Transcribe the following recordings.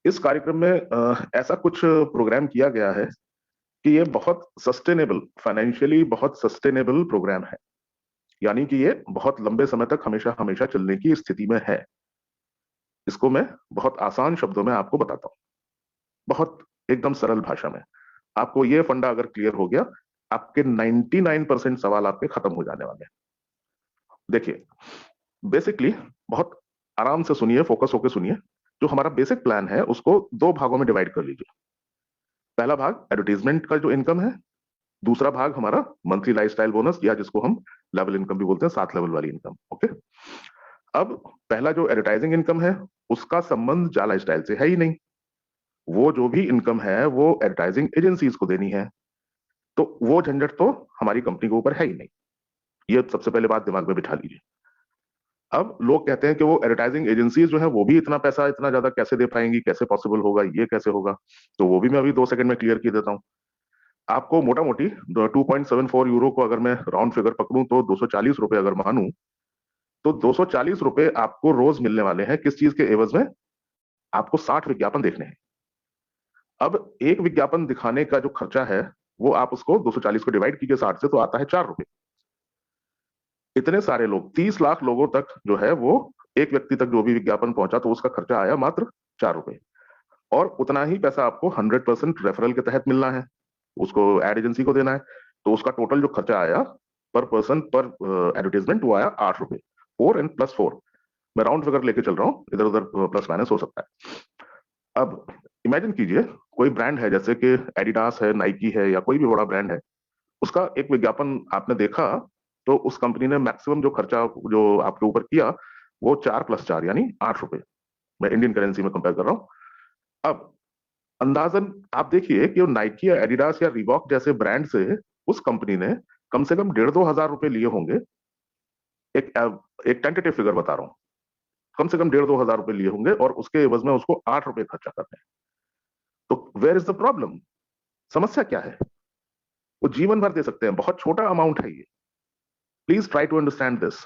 इस कार्यक्रम में ऐसा कुछ प्रोग्राम किया गया है कि ये बहुत सस्टेनेबल, फाइनेंशियली बहुत सस्टेनेबल प्रोग्राम है। यानी कि ये बहुत लंबे समय तक हमेशा हमेशा चलने की स्थिति में है। इसको मैं बहुत आसान शब्दों में आपको बताता हूं, बहुत एकदम सरल भाषा में। आपको ये फंडा अगर क्लियर हो गया, आपके 99% सवाल आपके खत्म हो जाने वाले हैं। देखिए, बेसिकली बहुत आराम से सुनिए, फोकस होकर सुनिए। जो हमारा बेसिक प्लान है उसको दो भागों में डिवाइड कर लीजिए। पहला भाग एडवर्टीजमेंट का जो इनकम है, दूसरा भाग हमारा मंथली लाइफस्टाइल बोनस, या जिसको हम लेवल इनकम भी बोलते हैं, 7 लेवल वाली इनकम। ओके। अब पहला जो एडवर्टाइजिंग इनकम है, उसका संबंध जा लाइफस्टाइल से है ही नहीं। वो जो भी इनकम है वो एडवर्टाइजिंग एजेंसीज को देनी है, तो वो झंझट तो हमारी कंपनी के ऊपर है ही नहीं। ये सबसे पहले बात दिमाग में बिठा लीजिए। अब लोग कहते हैं कि वो एडवर्टाइजिंग एजेंसीज जो है वो भी इतना पैसा इतना ज्यादा कैसे दे पाएंगी, कैसे पॉसिबल होगा, ये कैसे होगा। तो वो भी मैं अभी 2 सेकंड में क्लियर कर देता हूँ। आपको मोटा मोटी 2.74 यूरो को अगर मैं राउंड फिगर पकड़ूं तो 240 रुपए अगर मानूं, तो 240 रुपए आपको रोज मिलने वाले हैं। किस चीज के एवज में? आपको 60 विज्ञापन देखने हैं। अब एक विज्ञापन दिखाने का जो खर्चा है, वो आप उसको 240 को डिवाइड कीजिए 60 से, तो आता है 4 रुपए। इतने सारे लोग, 30 लाख लोगों तक जो है वो, एक व्यक्ति तक जो भी विज्ञापन पहुंचा, तो उसका खर्चा आया मात्र 4 रुपए। और उतना ही पैसा आपको 100% रेफरल के तहत मिलना है, उसको एड एजेंसी को देना है। तो उसका टोटल जो खर्चा आया पर पर्सन पर एडवर्टीजमेंट, वो आया 8 रुपए। 4 and +4, मैं राउंड फिगर लेके चल रहा हूँ, इधर उधर प्लस माइनस हो सकता है। अब इमेजिन कीजिए, कोई ब्रांड है जैसे कि एडिडास है, नाइकी है, या कोई भी बड़ा ब्रांड है, उसका एक विज्ञापन आपने देखा, तो उस कंपनी ने मैक्सिमम जो खर्चा जो आपके ऊपर किया, वो 4 + 4 यानी 8 रुपए। मैं इंडियन करेंसी में कंपेयर कर रहा हूं। अब अंदाजन आप देखिए कि नाइकी या एडिडास या रिबॉक जैसे ब्रांड से उस कंपनी ने कम से कम 1,500-2,000 रुपए लिए होंगे। एक एक टेंटेटिव फिगर बता रहा हूं, कम से कम 1,500-2,000 रुपए लिए होंगे, और उसके एवज में उसको 8 रुपए खर्चा करते हैं। तो वेयर इज द प्रॉब्लम? समस्या क्या है? वो जीवन भर दे सकते हैं, बहुत छोटा अमाउंट है ये। Please try to understand this.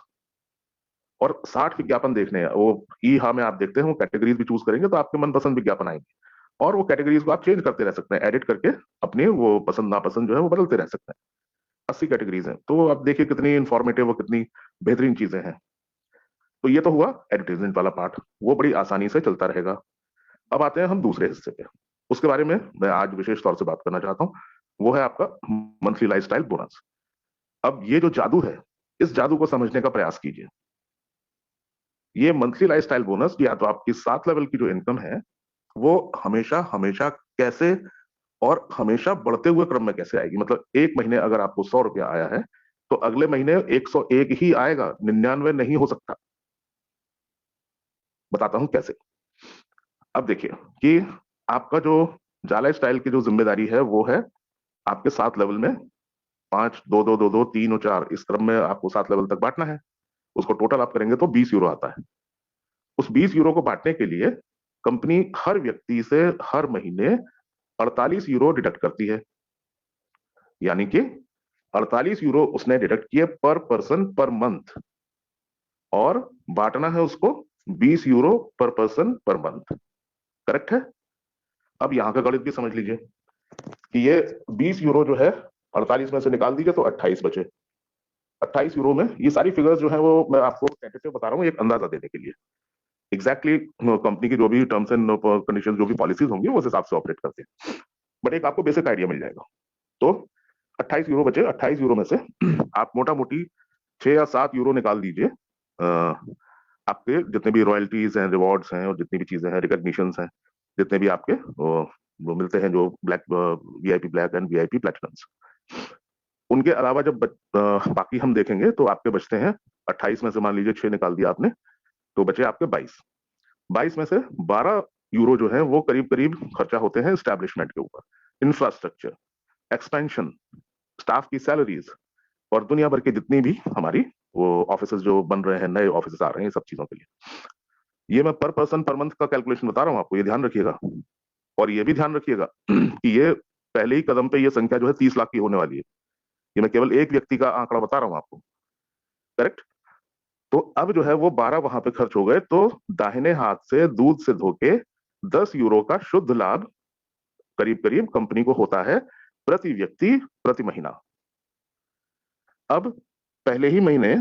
और 60 विज्ञापन देखने हैं, वो ई हाँ में आप देखते हैं, वो कैटेगरीज भी चूज करेंगे तो आपके मनपसंद विज्ञापन आएंगे। और वो कैटेगरीज को आप चेंज करते रह सकते हैं, एडिट करके अपने वो पसंद नापसंद जो है वो बदलते रह सकते हैं। 80 कैटेगरीज हैं, तो आप देखिए कितनी इंफॉर्मेटिव और कितनी बेहतरीन चीजें हैं। तो ये तो हुआ एडवर्टीजमेंट वाला पार्ट, वो बड़ी आसानी से चलता रहेगा। अब आते हैं हम दूसरे हिस्से पे, उसके बारे में मैं आज विशेष तौर से बात करना चाहता हूँ। वो है आपका मंथली लाइफस्टाइल बोनस। अब ये जो जादू है, इस जादू को समझने का प्रयास कीजिए। ये मंथली लाइफस्टाइल बोनस, या तो आपकी 7 लेवल की जो इनकम है, वो हमेशा हमेशा कैसे और हमेशा बढ़ते हुए क्रम में कैसे आएगी। मतलब एक महीने अगर आपको 100 रुपया आया है, तो अगले महीने 101 ही आएगा, 99 नहीं हो सकता। बताता हूं कैसे। अब देखिए कि आपका जो जाला स्टाइल की जो जिम्मेदारी है, वो है आपके 7 लेवल में 5, 2, 2, 2, 2, 3 और 4, इस क्रम में आपको 7 लेवल तक बांटना है। उसको टोटल आप करेंगे तो 20 यूरो आता है। उस 20 यूरो को बांटने के लिए कंपनी हर व्यक्ति से हर महीने 48 यूरो डिडक्ट करती है। यानी कि 48 यूरो उसने डिडक्ट किए पर पर्सन पर मंथ, और बांटना है उसको 20 यूरो पर पर्सन पर मंथ। करेक्ट है? अब यहां का गणित भी समझ लीजिए कि ये 20 यूरो जो है, 48 में से निकाल दीजिए तो 28 बचे। 28 यूरो में ये सारी फिगर्स जो है वो मैं आपको टेंटेटिव बता रहा हूँ, एक अंदाजा देने के लिए। एग्जैक्टली कंपनी की जो भी टर्म्स एंड कंडीशन, जो भी पॉलिसीज होंगी, वो उस हिसाब से ऑपरेट करते हैं, बट एक आपको बेसिक आइडिया मिल जाएगा। तो 28 यूरो बचे। 28 यूरो में से आप मोटा मोटी 6 या 7 यूरो निकाल दीजिए। आपके जितने भी रॉयल्टीज हैं, रिवॉर्ड्स हैं, और जितनी भी चीजें हैं, रिकॉग्निशंस हैं, जितने भी आपके वो मिलते हैं, जो black VIP black and VIP platinums, उनके अलावा जब बाकी हम देखेंगे तो आपके बचते हैं 28 में से मान लीजिए 6 निकाल दिया आपने, तो बचे आपके 22। 22 में से 12 यूरो जो है वो करीब करीब खर्चा होते हैं स्टैब्लिशमेंट के ऊपर, इंफ्रास्ट्रक्चर, एक्सपेंशन, स्टाफ की सैलरीज, और दुनिया भर की जितनी भी हमारी वो ऑफिस जो बन रहे हैं, नए ऑफिस आ रहे हैं, सब चीजों के लिए। ये मैं पर पर्सन पर मंथ का कैलकुलेशन बता रहा हूं आपको, ये ध्यान रखिएगा। और ये भी ध्यान रखिएगा कि ये पहले ही कदम पे ये संख्या जो है 30 लाख की होने वाली है। ये मैं केवल एक व्यक्ति का आंकड़ा बता रहा हूं आपको। करेक्ट? तो अब जो है वो 12 वहां पे खर्च हो गए, तो दाहिने हाथ से दूध से धोके 10 यूरो का शुद्ध लाभ करीब करीब कंपनी को होता है प्रति व्यक्ति प्रति महीना। अब पहले ही महीने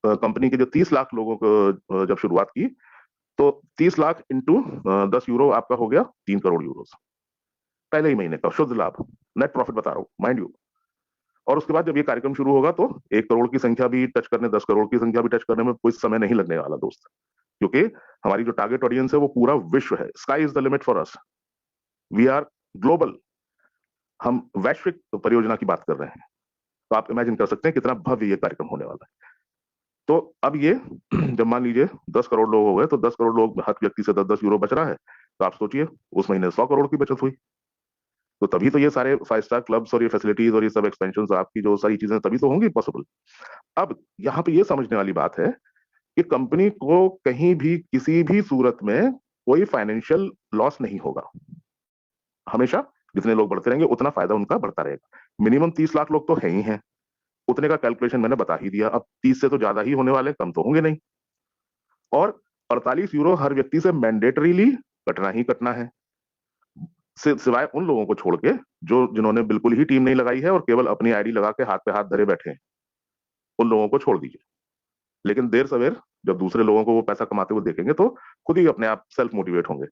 कंपनी के जो 30 लाख लोगों को जब शुरुआत की, तो 30 लाख इंटू 10 यूरो आपका हो गया 3 करोड़ यूरो पहले ही महीने का शुद्ध लाभ। नेट प्रॉफिट बता रहा हूं, माइंड यू। और उसके बाद जब ये कार्यक्रम शुरू होगा तो 1 करोड़ की संख्या भी टच करने, 10 करोड़ की संख्या भी टच करने में कोई समय नहीं लगने वाला दोस्त, क्योंकि हमारी जो टारगेट ऑडियंस है वो पूरा विश्व है। Sky is the limit for us, we are global, हम वैश्विक परियोजना की बात कर रहे हैं। तो आप इमेजिन कर सकते हैं कितना भव्य ये कार्यक्रम होने वाला है। तो अब ये जब मान लीजिए 10 करोड़ लोग हो गए, तो 10 करोड़ लोग, हर व्यक्ति से 10-10 यूरो बच रहा है, तो आप सोचिए उस महीने 100 करोड़ की बचत हुई। तो तभी तो ये सारे 5 स्टार क्लब्स और ये फैसिलिटीज और ये सब एक्सपेंशन, आपकी जो सारी चीजें, तभी तो होंगी पॉसिबल। अब यहाँ पे ये समझने वाली बात है कि कंपनी को कहीं भी किसी भी सूरत में कोई फाइनेंशियल लॉस नहीं होगा। हमेशा जितने लोग बढ़ते रहेंगे उतना फायदा उनका बढ़ता रहेगा। मिनिमम 30 लाख लोग तो है ही हैं, उतने का कैलकुलेशन मैंने बता ही दिया। अब 30 से तो ज्यादा ही होने वाले, कम तो होंगे नहीं। और 48 यूरो हर व्यक्ति से मैंडेटरीली कटना ही कटना है, सिवाय उन लोगों को छोड़ के जो जिन्होंने बिल्कुल ही टीम नहीं लगाई है और केवल अपनी आईडी लगा के हाथ पे हाथ धरे बैठे हैं, उन लोगों को छोड़ दीजिए। लेकिन देर सवेर जब दूसरे लोगों को वो पैसा कमाते हुए देखेंगे तो खुद ही अपने आप सेल्फ मोटिवेट होंगे।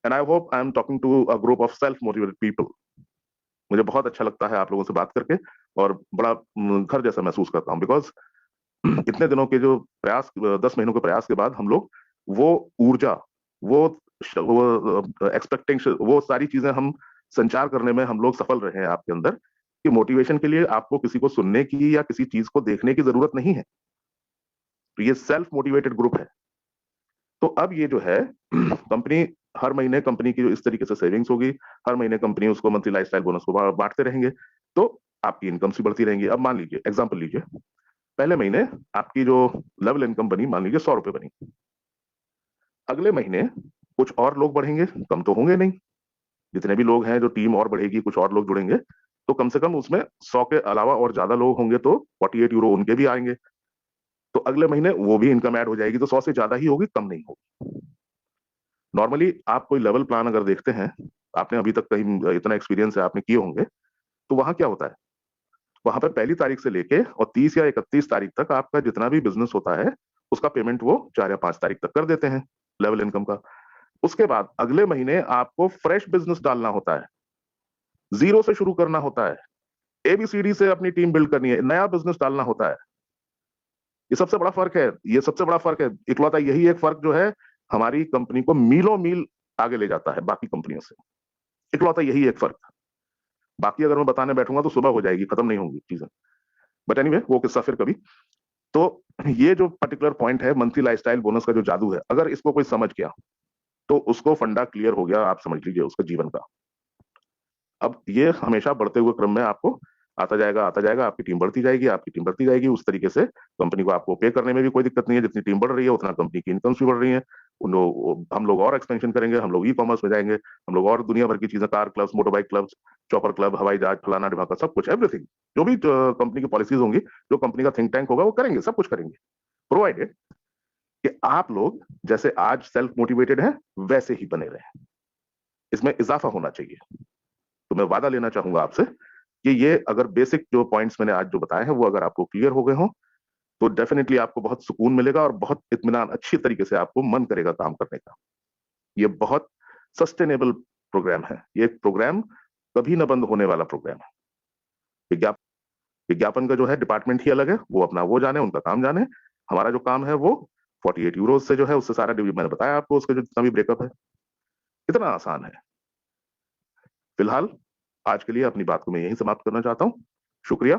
And I hope I am talking to a group of self motivated people. मुझे बहुत अच्छा लगता है आप लोगों से बात करके, और बड़ा घर जैसा महसूस करता हूँ, बिकॉज इतने दिनों के जो प्रयास, 10 महीनों के प्रयास के बाद हम लोग वो ऊर्जा, वो एक्सपेक्टेशन, वो सारी चीजें हम संचार करने में हम लोग सफल रहे हैं आपके अंदर, कि मोटिवेशन के लिए आपको किसी को सुनने की या किसी चीज को देखने की जरूरत नहीं है। तो ये सेल्फ मोटिवेटेड ग्रुप है। तो अब ये जो है कंपनी, हर महीने कंपनी की जो इस तरीके से सेविंग्स होगी, हर महीने कंपनी उसको मंथली लाइफस्टाइल बोनस को बांटते रहेंगे, तो आपकी इनकम सी बढ़ती रहेंगी। अब मान लीजिए, एग्जांपल लीजिए, पहले महीने आपकी जो लेवल इनकम बनी, मान लीजिए 100 रुपए बनी, अगले महीने कुछ और लोग बढ़ेंगे, कम तो होंगे नहीं, जितने भी लोग हैं, जो टीम और बढ़ेगी, कुछ और लोग जुड़ेंगे, तो कम से कम उसमें 100 के अलावा और ज्यादा लोग होंगे, तो 48 यूरो उनके भी आएंगे। तो अगले महीने वो भी इनकम ऐड हो जाएगी, तो 100 से ज्यादा ही होगी, कम नहीं होगी। नॉर्मली आप कोई लेवल प्लान अगर देखते हैं, आपने अभी तक कहीं इतना एक्सपीरियंस है, आपने किए होंगे, तो वहां क्या होता है, वहां पर 1 तारीख से लेके और 30 या 31 तारीख तक आपका जितना भी बिजनेस होता है उसका पेमेंट वो 4 या 5 तारीख तक कर देते हैं, लेवल इनकम का। उसके बाद अगले महीने आपको फ्रेश बिजनेस डालना होता है, जीरो से शुरू करना होता है, एबीसीडी से अपनी टीम बिल्ड करनी है, नया बिजनेस डालना होता है। ये सबसे बड़ा फर्क है, ये सबसे बड़ा फर्क है, इकलौता यही एक फर्क जो है हमारी कंपनी को मीलों मील आगे ले जाता है बाकी कंपनियों से, इकलौता यही एक फर्क। बाकी अगर मैं बताने बैठूंगा तो सुबह हो जाएगी, खत्म नहीं होंगी चीजें। बट एनीवे, वो किस्सा फिर कभी। तो ये जो पर्टिकुलर पॉइंट है मंथली लाइफस्टाइल बोनस का, जो जादू है, अगर इसको कोई समझ गया तो उसको फंडा क्लियर हो गया, आप समझ लीजिए उसका जीवन का। अब ये हमेशा बढ़ते हुए क्रम में आपको आता जाएगा, आता जाएगा, आपकी टीम बढ़ती जाएगी, आपकी टीम बढ़ती जाएगी, उस तरीके से कंपनी को आपको पे करने में भी कोई दिक्कत नहीं है। जितनी टीम बढ़ रही है उतना कंपनी की इनकम्स भी बढ़ रही है। हम लोग और एक्सपेंशन करेंगे, हम लोग ई कॉमर्स में जाएंगे, हम लोग और दुनिया भर की चीजें, car clubs, motor bike clubs, chopper club, हवाई जहाज, फलाना ढिमाका, सब कुछ, एवरीथिंग, जो भी कंपनी की पॉलिसीज होंगी, जो कंपनी का थिंक टैंक होगा, वो करेंगे, सब कुछ करेंगे, प्रोवाइडेड कि आप लोग जैसे आज सेल्फ मोटिवेटेड हैं वैसे ही बने रहें। इसमें इजाफा होना चाहिए। तो मैं वादा लेना चाहूंगा आपसे कि ये अगर बेसिक जो पॉइंट्स मैंने आज जो बताए हैं वो अगर आपको क्लियर हो गए हों, तो डेफिनेटली आपको बहुत सुकून मिलेगा और बहुत इत्मीनान, अच्छी तरीके से आपको मन करेगा काम करने का। ये बहुत सस्टेनेबल प्रोग्राम है, ये एक प्रोग्राम कभी ना बंद होने वाला प्रोग्राम है। विज्ञापन का जो है डिपार्टमेंट ही अलग है, वो अपना वो जाने, उनका काम जाने। हमारा जो काम है वो 48 यूरो से जो है उससे सारा डिवीजन मैंने बताया आपको, उसका जो जितना भी ब्रेकअप है, इतना आसान है। फिलहाल आज के लिए अपनी बात को मैं यहीं समाप्त करना चाहता हूं। शुक्रिया।